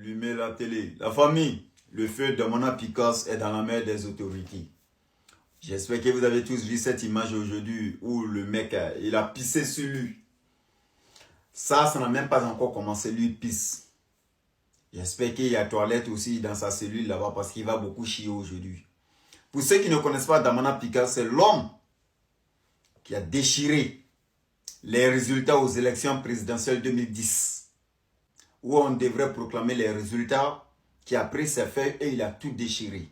Allumez la télé. La famille, le feu de Damana Picas est dans la main des autorités. J'espère que vous avez tous vu cette image aujourd'hui où le mec, il a pissé sur lui. Ça n'a même pas encore commencé, lui pisse. J'espère qu'il y a toilette aussi dans sa cellule là-bas parce qu'il va beaucoup chier aujourd'hui. Pour ceux qui ne connaissent pas Damana Picas, c'est l'homme qui a déchiré les résultats aux élections présidentielles 2010. Où on devrait proclamer les résultats, qui a pris ses feuilles et il a tout déchiré.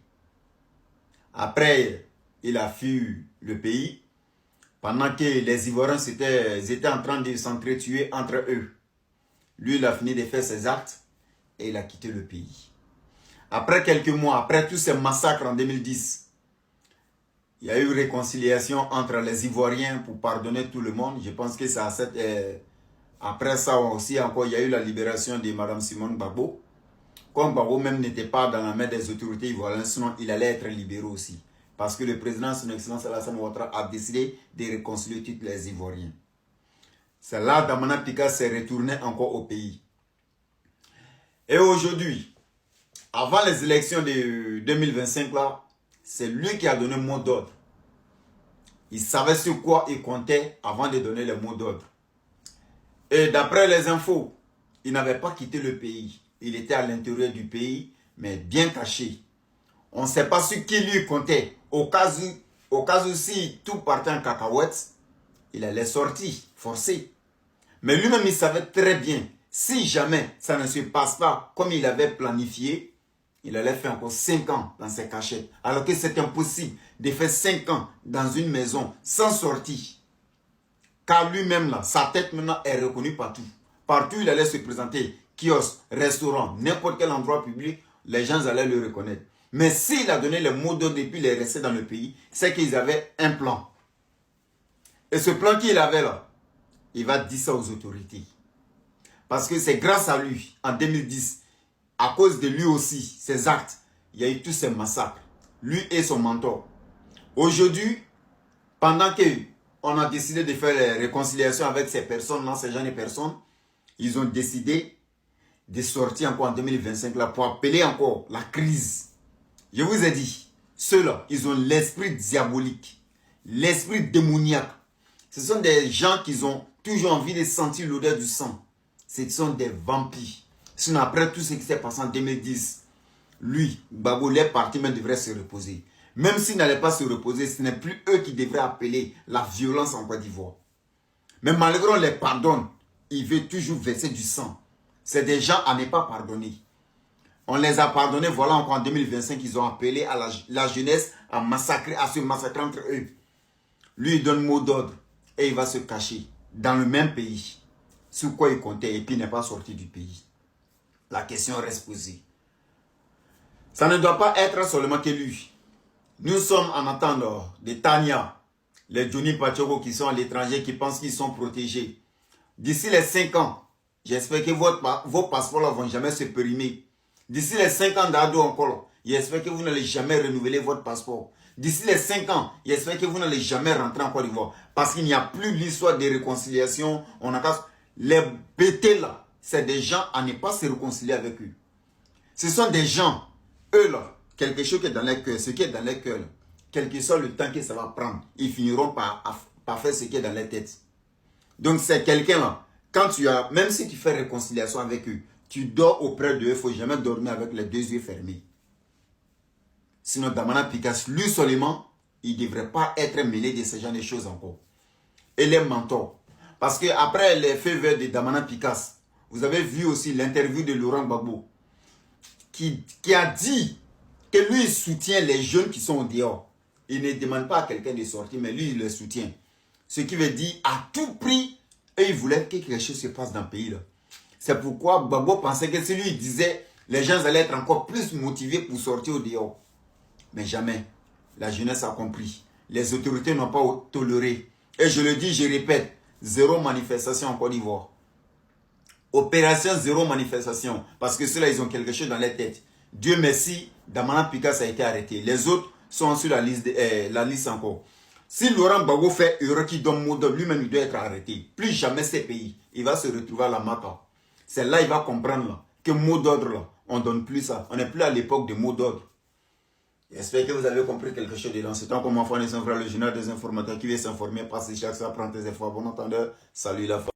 Après, il a fui le pays pendant que les Ivoiriens étaient en train de s'entretuer entre eux. Lui, il a fini de faire ses actes et il a quitté le pays. Après quelques mois, après tous ces massacres en 2010, il y a eu réconciliation entre les Ivoiriens pour pardonner tout le monde. Je pense que ça après ça aussi, encore, il y a eu la libération de Mme Simone Gbagbo. Comme Gbagbo même n'était pas dans la main des autorités ivoiriennes, sinon il allait être libéré aussi. Parce que le président, son excellence Alassane Ouattara, a décidé de réconcilier tous les Ivoiriens. C'est là que Damana Picas s'est retourné encore au pays. Et aujourd'hui, avant les élections de 2025, là, c'est lui qui a donné le mot d'ordre. Il savait sur quoi il comptait avant de donner le mot d'ordre. Et d'après les infos, il n'avait pas quitté le pays. Il était à l'intérieur du pays, mais bien caché. On ne sait pas sur qui lui comptait. Au cas où si tout partait en cacahuète, il allait sortir, forcé. Mais lui-même, il savait très bien, si jamais ça ne se passe pas comme il avait planifié, il allait faire encore 5 ans dans ses cachettes. Alors que c'est impossible de faire 5 ans dans une maison sans sortie. Car lui-même, là, sa tête maintenant est reconnue partout. Partout, il allait se présenter, kiosque, restaurant, n'importe quel endroit public, les gens allaient le reconnaître. Mais s'il a donné le mot d'ordre et puis il est resté dans le pays, c'est qu'ils avaient un plan. Et ce plan qu'il avait là, il va dire ça aux autorités. Parce que c'est grâce à lui, en 2010, à cause de lui aussi, ses actes, il y a eu tous ces massacres. Lui et son mentor. Aujourd'hui, pendant qu'on a décidé de faire les réconciliations avec ces personnes-là, ces jeunes personnes, ils ont décidé de sortir encore en 2025 là, pour appeler encore la crise. Je vous ai dit, ceux-là, ils ont l'esprit diabolique, l'esprit démoniaque. Ce sont des gens qui ont toujours envie de sentir l'odeur du sang. Ce sont des vampires. Sinon, après tout ce qui s'est passé en 2010, lui, Gbagbo, les partis même devraient se reposer. Même s'ils n'allaient pas se reposer, ce n'est plus eux qui devraient appeler la violence en Côte d'Ivoire. Mais malgré on les pardonne, ils veulent toujours verser du sang. C'est des gens à ne pas pardonner. On les a pardonnés, voilà encore en 2025, ils ont appelé à la jeunesse à massacrer, à se massacrer entre eux. Lui, il donne mot d'ordre et il va se cacher dans le même pays. Sur quoi il comptait et puis il n'est pas sorti du pays. La question reste posée. Ça ne doit pas être seulement que lui. Nous sommes en attente de Tania, les Johnny Pacheco qui sont à l'étranger, qui pensent qu'ils sont protégés. D'ici les 5 ans, j'espère que vos passeports ne vont jamais se périmer. D'ici les 5 ans d'ado encore, j'espère que vous n'allez jamais renouveler votre passeport. D'ici les 5 ans, j'espère que vous n'allez jamais rentrer en Côte d'Ivoire. Parce qu'il n'y a plus l'histoire de réconciliation. Les bêtés là, c'est des gens à ne pas se réconcilier avec eux. Ce sont des gens, eux là, quelque chose qui est dans leur cœur, ce qui est dans leur cœur, quel que soit le temps que ça va prendre, ils finiront par faire ce qui est dans leur tête. Donc c'est quelqu'un là, même si tu fais réconciliation avec eux, tu dors auprès d'eux, il ne faut jamais dormir avec les 2 yeux fermés. Sinon, Damana Picas, lui seulement, il ne devrait pas être mêlé de ce genre de choses encore. Et les mentors. Parce qu'après les faits verts de Damana Picas, vous avez vu aussi l'interview de Laurent Gbagbo, qui a dit que lui, il soutient les jeunes qui sont au dehors. Il ne demande pas à quelqu'un de sortir, mais lui, il les soutient. Ce qui veut dire, à tout prix, et il voulait que quelque chose se passe dans le pays là. C'est pourquoi Gbagbo pensait que si lui il disait, les gens allaient être encore plus motivés pour sortir au dehors. Mais jamais. La jeunesse a compris. Les autorités n'ont pas toléré. Et je le dis, je répète, 0 manifestation en Côte d'Ivoire. Opération 0 manifestation. Parce que ceux-là, ils ont quelque chose dans leur tête. Dieu merci, Damana Picas a été arrêté. Les autres sont sur la liste encore. Si Laurent Gbagbo fait erreur qui donne mot d'ordre, lui-même il doit être arrêté. Plus jamais ces pays, il va se retrouver à la Maka. C'est là qu'il va comprendre là, que mot d'ordre là, On ne donne plus ça. On n'est plus à l'époque de mots d'ordre. J'espère que vous avez compris quelque chose dedans. C'est tant comme enfant des frères, le journal des informateurs qui vient s'informer, passer chaque fois, prendre tes efforts. Bon entendeur, salut la famille.